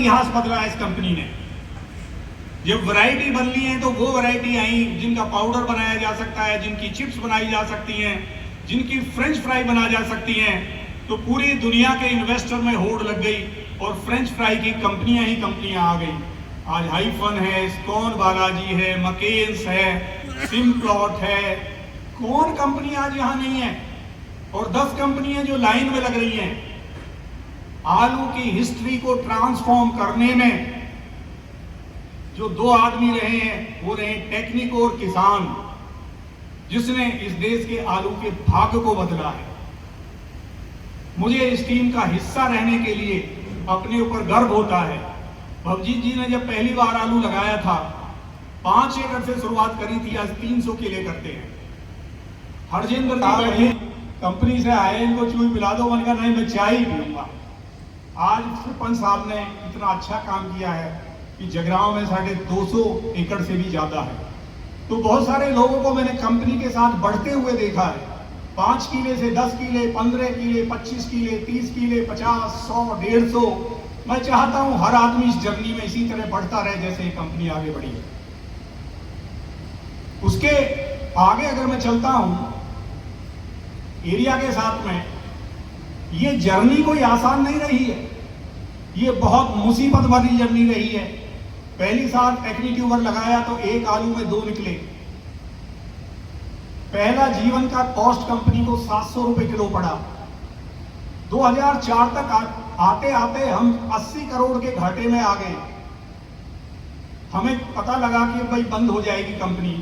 इतिहास बदला है इस कंपनी ने। जब वैरायटी बदली है तो वो वैरायटी आई जिनका पाउडर बनाया जा सकता है, जिनकी चिप्स बनाई जा सकती हैं, जिनकी फ्रेंच फ्राई बना जा सकती हैं, तो पूरी दुनिया के इन्वेस्टर में होड़ लग गई और फ्रेंच फ्राई की कंपनियां ही कंपनियां आ गई। आज हाइफन है, स्कॉन बालाजी है, मकेन्स है, सिमप्लॉट है, कौन कंपनी आज यहाँ नहीं है? और 10 कंपनियां जो लाइन में लग रही हैं। आलू की हिस्ट्री को ट्रांसफॉर्म करने में जो 2 आदमी रहे हैं वो रहे टेक्निक और किसान, जिसने इस देश के आलू के भाग्य को बदला है। मुझे इस टीम का हिस्सा रहने के लिए अपने ऊपर गर्व होता है। भवजीत जी ने जब पहली बार आलू लगाया था 5 एकड़ से शुरुआत करी थी, आज 300 किले करते हैं। हरजिंदर जी कंपनी से आए, इनको चूई पिला दो, मैंने कहा नहीं मैं चाय ही पीऊंगा। आज सरपंच साहब ने इतना अच्छा काम किया है कि जगरांव में 250 एकड़ से भी ज्यादा है। तो बहुत सारे लोगों को मैंने कंपनी के साथ बढ़ते हुए देखा है। 5 किले से 10 किले, 15 किले, 25 किले, 30 किले, 50, 100, 150। मैं चाहता हूं हर आदमी इस जर्नी में इसी तरह बढ़ता रहे जैसे ये कंपनी आगे बढ़ी है। उसके आगे अगर मैं चलता हूं एरिया के साथ में, ये जर्नी कोई आसान नहीं रही है, ये बहुत मुसीबत भरी जर्नी रही है। पहली साल टेक्निट्यूबर लगाया तो 1 आलू में 2 निकले। पहला जीवन का कॉस्ट कंपनी को 700 रुपए किलो पड़ा। 2004 तक आते आते हम 80 करोड़ के घाटे में आ गए। हमें पता लगा कि भाई बंद हो जाएगी कंपनी।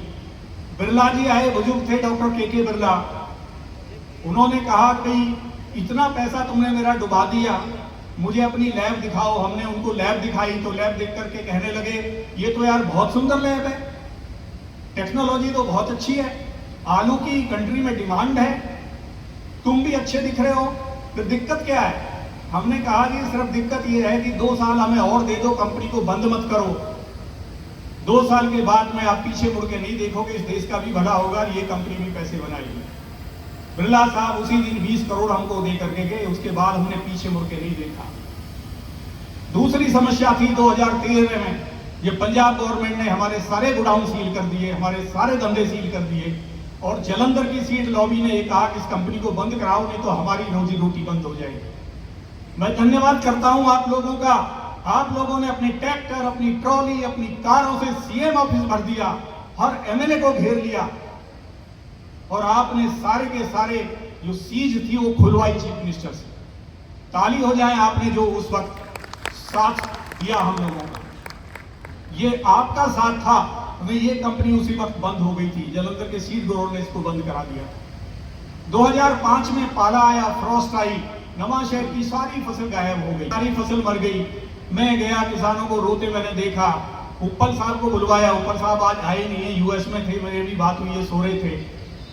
बिरला जी आए, बुजुर्ग थे डॉक्टर के बिरला। उन्होंने कहा कि इतना पैसा तुमने मेरा डुबा दिया, मुझे अपनी लैब दिखाओ। हमने उनको लैब दिखाई तो लैब देख करके कहने लगे ये तो यार बहुत सुंदर लैब है, टेक्नोलॉजी तो बहुत अच्छी है, आलू की कंट्री में डिमांड है, तुम भी अच्छे दिख रहे हो, तो दिक्कत क्या है? हमने कहा कि सिर्फ दिक्कत ये है कि 2 साल हमें और दे दो, कंपनी को बंद मत करो। 2 साल के बाद में आप पीछे मुड़ के नहीं देखोगे, इस देश का भी भला होगा, ये कंपनी भी पैसे बनाएगी। बिरला साहब उसी दिन 20 करोड़ हमको दे करके गए, उसके बाद हमने पीछे मुड़ के नहीं देखा। दूसरी समस्या थी 2013 में, ये पंजाब गवर्नमेंट ने हमारे सारे गोडाउन सील कर दिए, हमारे सारे धंधे सील कर दिए, और जलंधर की सीड लॉबी ने ये कहा कि इस कंपनी को बंद कराओ नहीं तो हमारी रोजी रोटी बंद हो जाएगी। मैं धन्यवाद करता हूं आप लोगों का, आप लोगों ने अपनी ट्रैक्टर, अपनी ट्रॉली, अपनी कारों से सीएम ऑफिस भर दिया, हर एमएलए को घेर लिया, और आपने सारे के सारे जो सीज थी वो खुलवाई चीफ मिनिस्टर से। ताली हो जाए आपने जो उस वक्त साथ दिया हम लोगों का, ये आपका साथ था। हमें ये कंपनी उसी वक्त बंद हो गई थी, जलंधर के सीड ग्रोवर ने इसको बंद करा दिया। 2005 में पाला आया, फ्रॉस्ट आई, नवांशहर की सारी फसल गायब हो गई, सारी फसल मर गई। मैं गया, किसानों को रोते मैंने देखा, उप्पल साहब को बुलवाया, उप्पल साहब आज आए नहीं है, यूएस में थे, मेरी भी बात हुई है, सो रहे थे।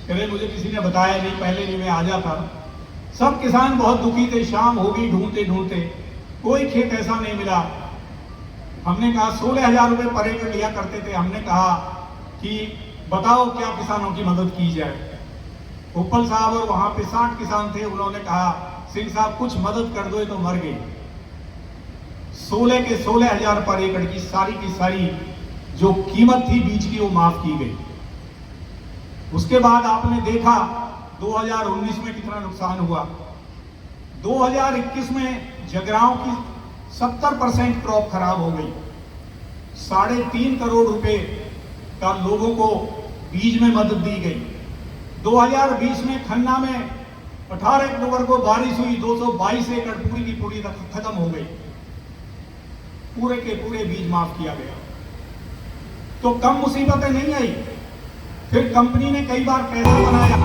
कहे मुझे किसी ने बताया नहीं, पहले नहीं मैं आ जाता। सब किसान बहुत दुखी थे, शाम हो गई ढूंढते ढूंढते, कोई खेत ऐसा नहीं मिला। हमने कहा 16,000 रुपए पर एकड़ लिया करते थे, हमने कहा कि बताओ क्या किसानों की मदद की जाए। उप्पल साहब और वहां पे 60 किसान थे, उन्होंने कहा सिंह साहब कुछ मदद कर दो, तो मर गई। 16 के 16,000 पर एकड़ की सारी जो कीमत थी बीज की वो माफ की गई। उसके बाद आपने देखा 2019 में कितना नुकसान हुआ। 2021 में जगरांव की 70% क्रॉप खराब हो गई। 3.5 करोड़ रुपए का लोगों को बीज में मदद दी गई। 2020 में खन्ना में 18 अक्टूबर को बारिश हुई, 222 एकड़ पूरी की पूरी खत्म हो गई, पूरे के पूरे बीज माफ किया गया। तो कम मुसीबतें नहीं आई, फिर कंपनी ने कई बार पैसा बनाया।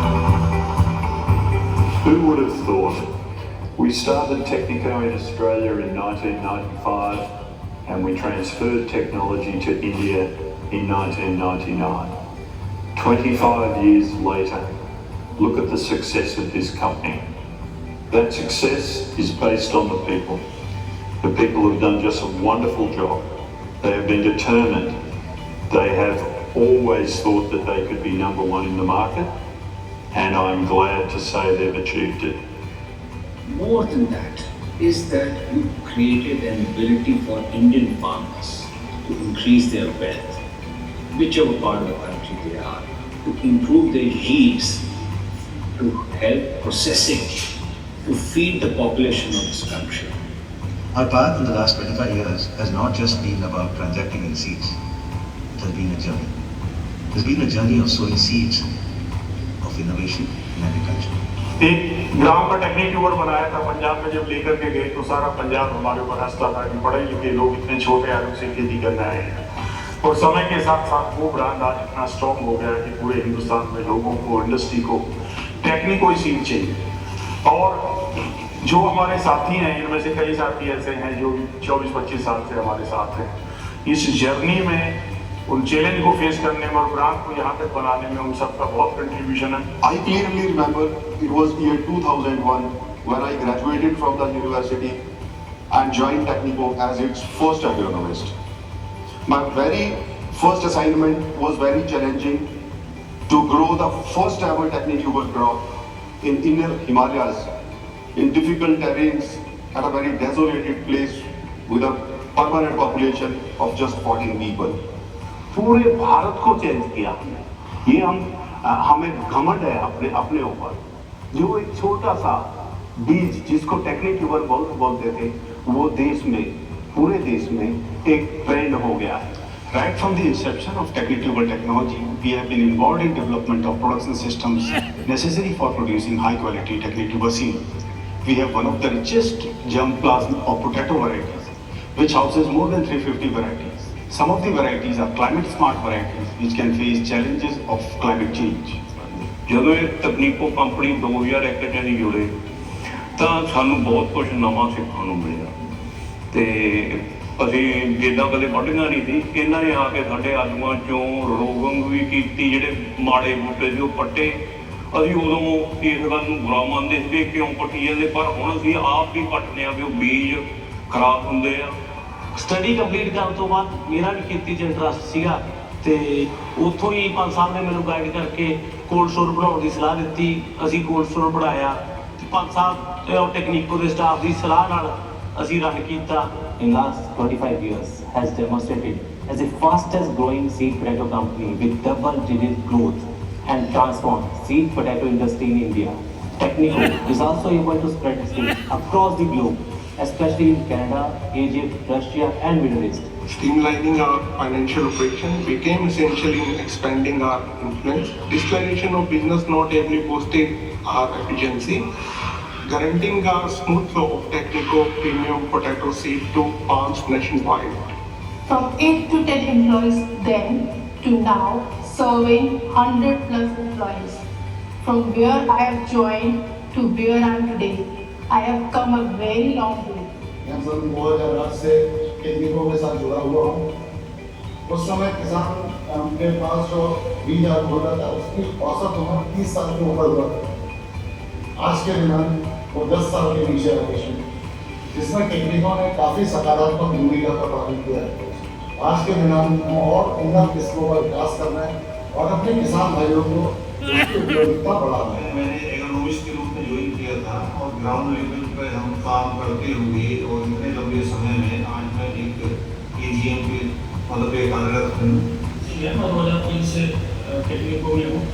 Who would have thought? We started Technico in Australia in 1995 and we transferred technology to India in 1999. 25 years later, look at the success of this company. That success is based on the people. The people have done just a wonderful job. They have been determined. They have always thought that they could be number one in the market, and I'm glad to say they've achieved it. More than that, is that you created an ability for Indian farmers to increase their wealth, whichever part of the country they are, to improve their yields, to help processing, to feed the population of this country. Our path in the last 25 years has not just been about transacting in seeds. It has been a journey. It has been a journey of sowing seeds of innovation in agriculture. एक ग्राम का technique tuber बनाया था पंजाब में, जब लेकर के गए तो सारा पंजाब हमारे ऊपर हंसता था कि पढ़े लिखे लोग इतने छोटे आदमी से खेती करने आए हैं। और समय के साथ साथ वो ब्रांड आज इतना स्ट्रॉन्ग हो गया कि पूरे हिंदुस्तान में लोगों को, इंडस्ट्री को टेक्निक को ही सीख चाहिए। और जो हमारे साथी हैं, इनमें से कई साथी ऐसे हैं जो 24-25 साल से हमारे साथ हैं। इस जर्नी में उन चैलेंज को फेस करने में और ब्रांड को यहाँ तक बनाने में उन सबका बहुत कंट्रीब्यूशन है। I clearly remember it was year 2001 when I graduated from the university and joined Technico as its first agronomist. My very first assignment was very challenging to grow the first ever Technico crop in inner Himalayas in difficult terrains at a very desolated place with a permanent population of just 14 people. पूरे भारत को change किया हमने। ये हमें घमंड है अपने ऊपर। जो एक छोटा सा बीज जिसको टेक्निक ट्यूबर बोलते थे, वो देश में, पूरे देश में एक ट्रेंड हो गया है। Right from the inception of Technic Tuber technology, we have been involved in development of production systems necessary for producing high quality Technic Tuber seed. We have one of the richest germplasm of potato varieties, which houses more than 350 varieties. Some of the varieties are climate smart varieties which can face challenges of climate change. ਜਦੋਂ ਇਹ ਤਕਨੀਕੋ company 2001 ਚ ਅਸੀਂ ਜੁੜੇ ਤਾਂ ਸਾਨੂੰ ਬਹੁਤ ਕੁਝ ਨਵਾਂ ਸਿੱਖਣ ਨੂੰ ਮਿਲਿਆ ਤੇ ਅਸੀਂ ਜਿੱਦਾਂ ਕਦੇ ਵੱਢੀਆਂ ਨਹੀਂ ਸੀ, ਇਹਨਾਂ ਨੇ ਆ ਕੇ ਸਾਡੇ ਆਲੂਆਂ ਚੋਂ ਰੋਗਿੰਗ ਵੀ ਕੀਤੀ, ਜਿਹੜੇ ਮਾੜੇ ਬੂਟੇ ਸੀ ਉਹ ਪੱਟੇ। ਅਸੀਂ ਉਦੋਂ ਇਸ ਗੱਲ ਨੂੰ ਬੁਰਾ ਮੰਨਦੇ ਸੀ ਕਿ ਕਿਉਂ ਪੱਟੀ ਜਾਂਦੇ, ਪਰ ਹੁਣ ਅਸੀਂ ਆਪ ਵੀ ਪੱਟਦੇ ਹਾਂ ਵੀ ਉਹ ਬੀਜ ਖਰਾਬ ਹੁੰਦੇ ਆ। ਸਟੱਡੀ ਕੰਪਲੀਟ ਕਰਨ ਤੋਂ ਬਾਅਦ ਮੇਰਾ ਵੀ ਖੇਤੀ 'ਚ ਇੰਟਰਸਟ ਸੀਗਾ ਤੇ ਉੱਥੋਂ ਹੀ ਪੰਜ ਸਾਹਿਬ ਨੇ ਮੈਨੂੰ ਗਾਈਡ ਕਰਕੇ ਕੋਲਡ ਸਟੋਰ ਬਣਾਉਣ ਦੀ ਸਲਾਹ ਦਿੱਤੀ। ਅਸੀਂ ਕੋਲਡ ਸਟੋਰ ਬਣਾਇਆ ਤੇ ਪੰਜ ਸਾਹਿਬ ਟੈਕਨੀਕੋ ਦੇ ਸਟਾਫ ਦੀ ਸਲਾਹ ਨਾਲ ਅਸੀਂ ਰਨ ਕੀਤਾ। In last 25 years has demonstrated as the fastest growing seed potato company with double-digit growth and transformed seed potato industry in India. Technico is also able to spread seeds across the globe, especially in Canada, Egypt, Russia and Middle East. Streamlining our financial operation became essential in expanding our influence. Digitalization of business notably boosted our efficiency, guaranteeing our smooth flow of Technico premium potato seed to farms nationwide. From 8 to 10 employees then to now, serving 100+ employees. From where I have joined to where I am today, I have come a very long way. मैं सन 2008 से टेक्निको के साथ जुड़ा हुआ हूँ। उस समय किसान के पास जो बीज होता था उसकी औसत उम्र 30 साल के ऊपर हुआ था। आज के दिन वो 10 साल के नीचे है, जिसमें टेक्निको ने काफ़ी सकारात्मक भूमिका का पालन किया है। आज के दिन हम और उन्नत किस्मों का विकास करना है और अपने किसान भाइयों को उसकी उपयोगिता बढ़ाना है। मैंने एग्रोनॉमिस्ट के रूप में ज्वाइन किया था और ग्राउंड लेवल पर हम काम करते हुए और इतने लंबे समय में आज मैं एक AGM के मतलब पे कार्यरत हूँ। मैं 2003 से टेक्निको में हूँ।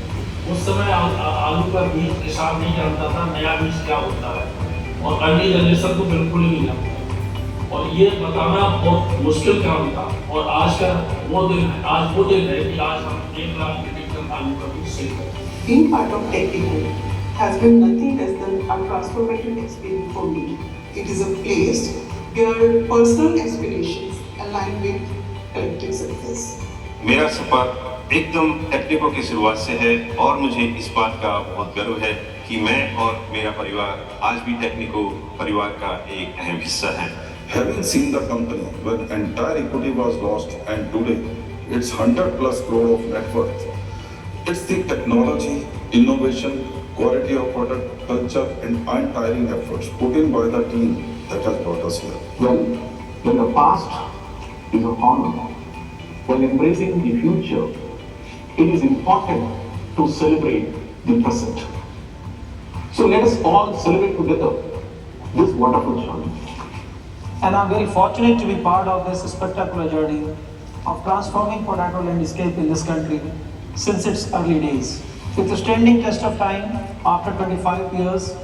उस समय आलू का बीज किसान नहीं जानता था नया बीज क्या होता है और अर्ली जनरेशन को बिल्कुल नहीं जानता और ये बताना बहुत मुश्किल काम था। और आज का वो दिन है, आज वो दिन है कि आज हम 1 लाख मीट्रिक टन आलू का बीज सेल करते हैं। Being part of Technico has been nothing less than a transformative experience for me. It is a place where personal aspirations align with collective success. मेरा सफर एकदम टेक्निको की शुरुआत से है और मुझे इस बात का बहुत गर्व है कि मैं और मेरा परिवार आज भी टेक्निको परिवार का एक अहम हिस्सा है। Having seen the company when entire equity was lost and today it's 100+ crore of net worth. It's the technology, innovation, quality of product, culture and untiring efforts put in by the team that has brought us here. When the past is a honor, when embracing the future, it is important to celebrate the present. So let us all celebrate together this wonderful journey. and I'm very fortunate to be part of this spectacular journey of transforming potato landscape in this country since its early days. With a standing test of time, after 25 years,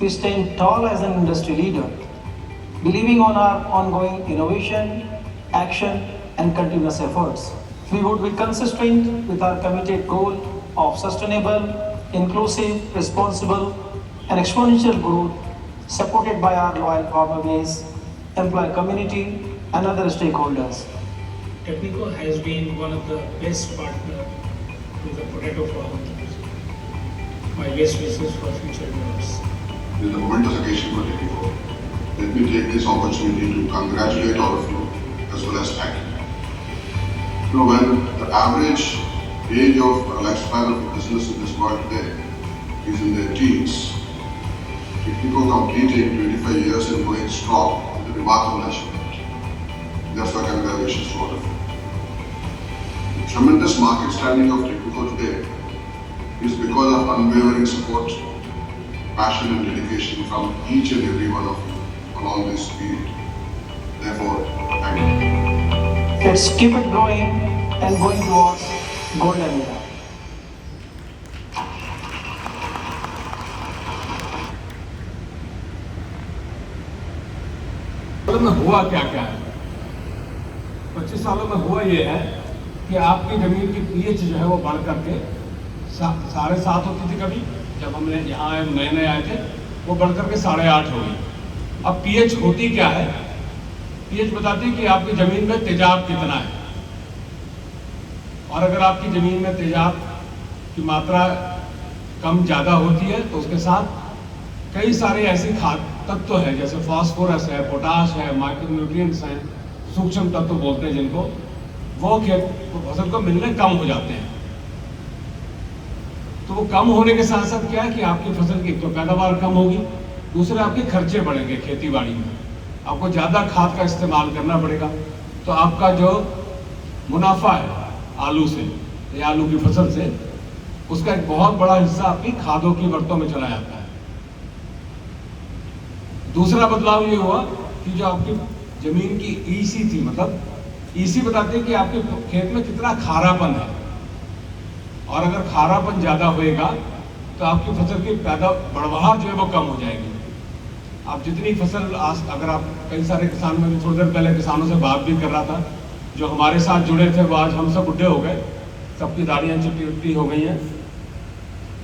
we stand tall as an industry leader, believing on our ongoing innovation, action, and continuous efforts. We would be consistent with our committed goal of sustainable, inclusive, responsible, and exponential growth, supported by our loyal farmer base, employee community, and other stakeholders. Technico has been one of the best partners to the potato farmers. My best wishes for future years. It is a momentous occasion for Technico. Let me take this opportunity to congratulate all of you as well as thank you. You know, when the average age of lifespan of a business in this world today is in their teens, Technico completing 25 years and going strong is a remarkable achievement. Therefore, congratulations to all of you. The tremendous market standing of Technico today is because of unwavering support, passion and dedication from each and every one of you along this period. Therefore, thank you. Let's keep it growing and going towards golden era. में हुआ क्या क्या है? 25 सालों में हुआ ये है कि आपकी जमीन की पीएच जो है वो बढ़ करके 7.5 होती थी कभी, जब हमने यहाँ आए नए नए आए थे, वो बढ़ करके 8.5 हो गई। अब पीएच होती क्या है? पीएच बताती है कि आपकी जमीन में तेजाब कितना है, और अगर आपकी जमीन में तेजाब की मात्रा कम ज़्यादा होती है तो उसके साथ कई सारे ऐसे खाद तत्व है, जैसे फास्फोरस है, पोटाश है, माइक्रोन्यूट्रिएंट्स हैं, सूक्ष्म तत्व बोलते हैं जिनको, वो फसल को मिलने कम हो जाते हैं। तो वो कम होने के साथ साथ क्या है कि आपकी फसल की तो पैदावार कम होगी, दूसरे आपके खर्चे बढ़ेंगे खेती बाड़ी में, आपको ज़्यादा खाद का इस्तेमाल करना पड़ेगा। तो आपका जो मुनाफा है आलू से या आलू की फसल से, उसका एक बहुत बड़ा हिस्सा आपकी खादों की बरतों में चला जाता है। दूसरा बदलाव ये हुआ कि जो आपकी जमीन की ईसी थी, मतलब ईसी बताते हैं कि आपके खेत में कितना खारापन है, और अगर खारापन ज़्यादा होएगा तो आपकी फसल की बढ़वाहट जो है वो कम हो जाएगी। आप जितनी फसल अगर आप कई सारे किसान, में थोड़ी देर पहले किसानों से बात भी कर रहा था, जो हमारे साथ जुड़े थे वो आज हम सब बुढ़े हो गए, सबकी दाढ़ियाँ चिट्टी हो गई हैं।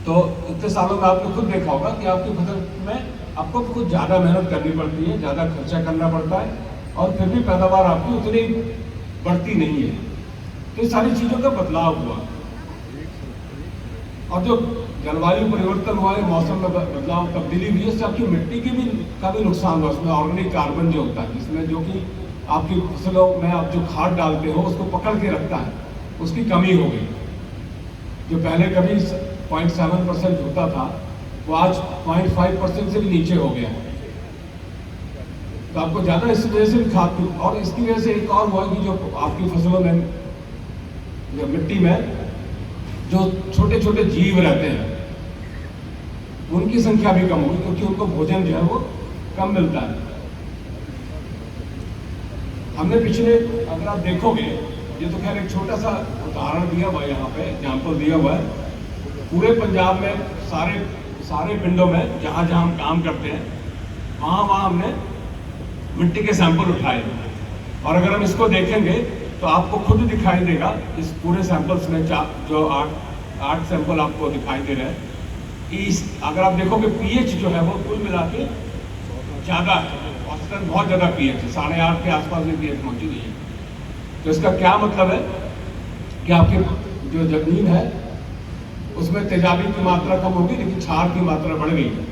तो इतने सालों में आपने खुद देखा होगा कि आपकी फसल में आपको कुछ ज़्यादा मेहनत करनी पड़ती है, ज़्यादा खर्चा करना पड़ता है, और फिर भी पैदावार आपकी उतनी बढ़ती नहीं है। तो इस सारी चीज़ों का बदलाव हुआ, और जो जलवायु परिवर्तन हुआ है, मौसम में बदलाव तब्दीली हुई है, इससे आपकी मिट्टी की भी का भी नुकसान हुआ। उसमें ऑर्गेनिक कार्बन जो होता है, जिसमें जो कि आपकी फसलों में आप जो खाद डालते हो उसको पकड़ के रखता है, उसकी कमी हो गई। जो पहले कभी 0.7% होता था, वो आज 0.5% से भी नीचे हो गया है। तो आपको ज़्यादा इस वजह से भी खाद, और इसकी वजह से एक और हुआ कि जो आपकी फसलों में, जो मिट्टी में जो छोटे छोटे जीव रहते हैं, उनकी संख्या भी कम होगी, क्योंकि उनको भोजन जो है वो कम मिलता है। हमने पिछले, अगर आप देखोगे, ये तो खैर एक छोटा सा उदाहरण दिया हुआ है, यहाँ पे एग्जाम्पल दिया हुआ है। पूरे पंजाब में सारे पिंडों में जहाँ जहाँ हम काम करते हैं, वहाँ हमने मिट्टी के सैंपल उठाए, और अगर हम इसको देखेंगे तो आपको खुद दिखाई देगा इस पूरे सैंपल्स में जो 8 सैंपल आपको दिखाई दे रहे हैं। अगर आप देखोगे पीएच जो है वो कुल मिला के ज़्यादा है, औसतन बहुत ज़्यादा पीएच है, 8.5 के आसपास में पीएच पहुँची हुई है। तो इसका क्या मतलब है कि आपकी जो जमीन है उसमें तेजाबी की मात्रा कम होगी, लेकिन क्षार की मात्रा बढ़ गई है,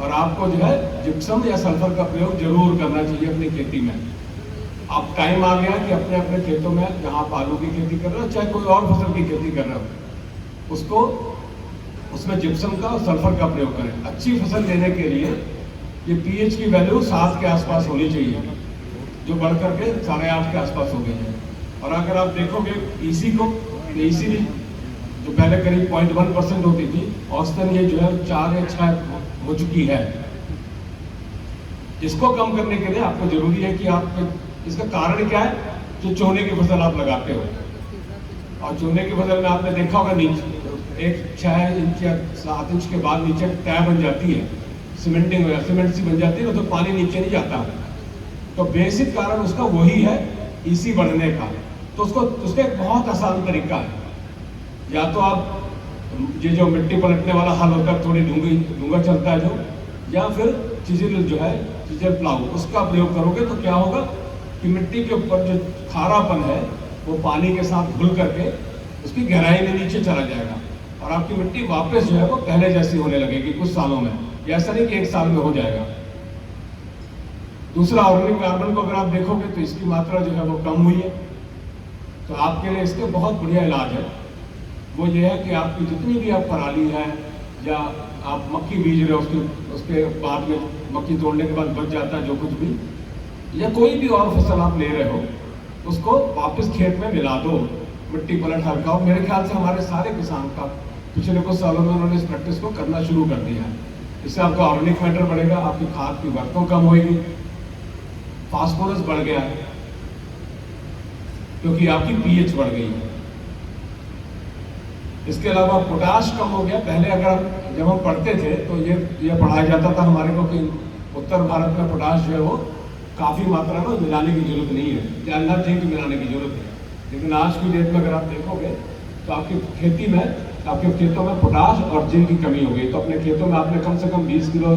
और आपको जो है जिप्सम या सल्फर का प्रयोग जरूर करना चाहिए अपनी खेती में। अब टाइम आ गया कि अपने अपने खेतों में, जहाँ आप आलू की खेती कर रहे हो चाहे कोई और फसल की खेती कर रहे हो, उसमें जिप्सम का और सल्फर का प्रयोग करें। अच्छी फसल लेने के लिए ये पीएच की वैल्यू 7 के आसपास होनी चाहिए, जो बढ़ करके 8.5 के आसपास हो गई है। और अगर आप देखोगे ईसी को, ईसी भी जो पहले करीब 0.1% होती थी, औसतन ये जो है 4 या 6 हो चुकी है। इसको कम करने के लिए आपको जरूरी है कि आप, इसका कारण क्या है, जो चूने की फसल आप लगाते हो, और चूने की फसल में आपने देखा होगा नीचे एक 6 इंच या 7 इंच के बाद नीचे तय बन जाती है, सीमेंटिंग वगैरह सीमेंट सी बन जाती है, तो पानी नीचे नहीं जाता। तो बेसिक कारण उसका वही है, ईसी बढ़ने का। तो उसका एक बहुत आसान तरीका है, या तो आप ये जो मिट्टी पलटने वाला हल होता है, थोड़ी डूंगा चलता है जो, या फिर चिजिल जो है, चिजिल प्लाऊ, उसका प्रयोग करोगे तो क्या होगा कि मिट्टी के ऊपर जो खारापन है वो पानी के साथ घुल करके उसकी गहराई में नीचे चला जाएगा, और आपकी मिट्टी वापस जो है वो पहले जैसी होने लगेगी कुछ सालों में। ऐसा नहीं कि 1 साल में हो जाएगा। दूसरा, ऑर्गेनिक कार्बन को अगर आप देखोगे तो इसकी मात्रा जो है वो कम हुई है। तो आपके लिए इसके बहुत बढ़िया इलाज है, वो ये है कि आपकी जितनी भी आप पराली है, या आप मक्की बीज रहे हो, उसके बाद में मक्की तोड़ने के बाद बच जाता है जो कुछ भी, या कोई भी और फसल आप ले रहे हो, उसको वापस खेत में मिला दो, मिट्टी पलट हल्का। मेरे ख्याल से हमारे सारे किसान का पिछले कुछ सालों में उन्होंने इस प्रैक्टिस को करना शुरू कर दिया है। इससे आपका ऑर्गेनिक मैटर बढ़ेगा, आपकी खाद की बरतों कम होगी, फास्फोरस बढ़ गया है क्योंकि आपकी पीएच बढ़ गई है। इसके अलावा पोटाश कम हो गया। पहले अगर जब हम पढ़ते थे तो ये पढ़ाया जाता था हमारे को कि उत्तर भारत में पोटाश जो है वो काफ़ी मात्रा में मिलाने की जरूरत नहीं है, या अंदर जिंक मिलाने की जरूरत है। लेकिन आज की डेट में अगर आप देखोगे तो आपकी खेती में, आपके खेतों में पोटाश और जिंक की कमी हो गई। तो अपने खेतों में आपने कम से कम 20 किलो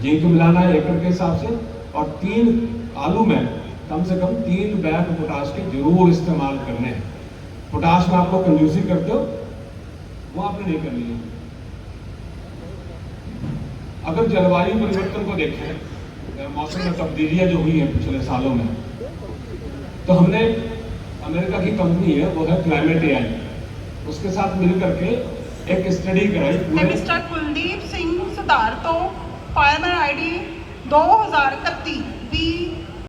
जिंक मिलाना है एकड़ के हिसाब से, और 3 आलू में कम से कम 3 बैग पोटाश के जरूर इस्तेमाल करने हैं। पोटाश में आप लोग कंजूसी करते हो, वो आपने नहीं करनी है। अगर जलवायु परिवर्तन को देखें, मौसम में तब्दीलियां जो हुई हैं पिछले सालों में, तो हमने अमेरिका की कंपनी है वो है क्लाइमेट AI, उसके साथ मिलकर के एक स्टडी कराई पूरे। Mister Kuldeep Singh Siddhartho, fireman ID 2031।